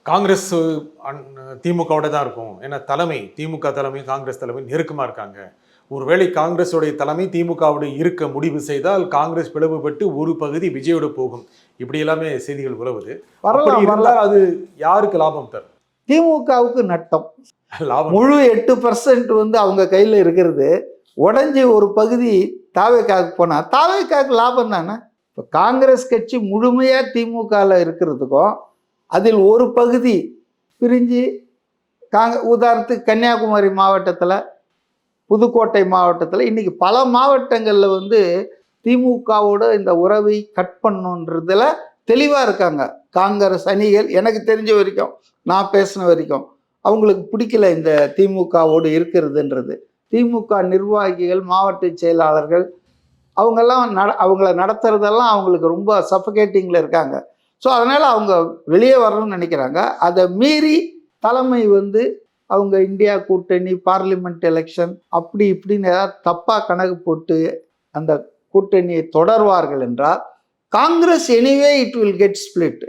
காங்கிரஸ் திமுகவோட தான் இருக்கும். ஏன்னா திமுக தலைமை காங்கிரஸ் தலைமை நெருக்கமா இருக்காங்க. ஒருவேளை காங்கிரஸுடைய தலைமை திமுகவோடு இருக்க முடிவு செய்தால் காங்கிரஸ் பிளவுபட்டு ஒரு பகுதி விஜயோடு போகும். இப்படி எல்லாமே செய்திகள் உலவுது. அது யாருக்கு லாபம் தரும்? திமுகவுக்கு நட்டம். முழு 8% அவங்க கையில் இருக்கிறது உடஞ்சி ஒரு பகுதி தாவேக்காவுக்கு போனா தாவேக்காவுக்கு லாபம் தானே. இப்போ காங்கிரஸ் கட்சி முழுமையாக திமுகவில் இருக்கிறதுக்கும் அதில் ஒரு பகுதி பிரிஞ்சு உதாரணத்துக்கு கன்னியாகுமரி மாவட்டத்தில், புதுக்கோட்டை மாவட்டத்தில், இன்னைக்கு பல மாவட்டங்களில் திமுகவோட இந்த உறவை கட் பண்ணுன்றதுல தெளிவாக இருக்காங்க காங்கிரஸ் அணிகள். எனக்கு தெரிஞ்ச வரைக்கும், நான் பேசின வரைக்கும் அவங்களுக்கு பிடிக்கல இந்த திமுகவோடு இருக்கிறதுன்றது. திமுக நிர்வாகிகள், மாவட்ட செயலாளர்கள் அவங்கெல்லாம் அவங்கள நடத்துறதெல்லாம் அவங்களுக்கு ரொம்ப சஃபகேட்டிங்கில் இருக்காங்க. ஸோ அதனால் அவங்க வெளியே வரணும்னு நினைக்கிறாங்க. அதை மீறி தலைமை அவங்க இந்தியா கூட்டணி, பார்லிமெண்ட் எலெக்ஷன் அப்படி இப்படின்னு ஏதாவது தப்பாக கணக்கு போட்டு அந்த கூட்டணியை தொடர்வார்கள் என்றால் Congress anyway it will get split.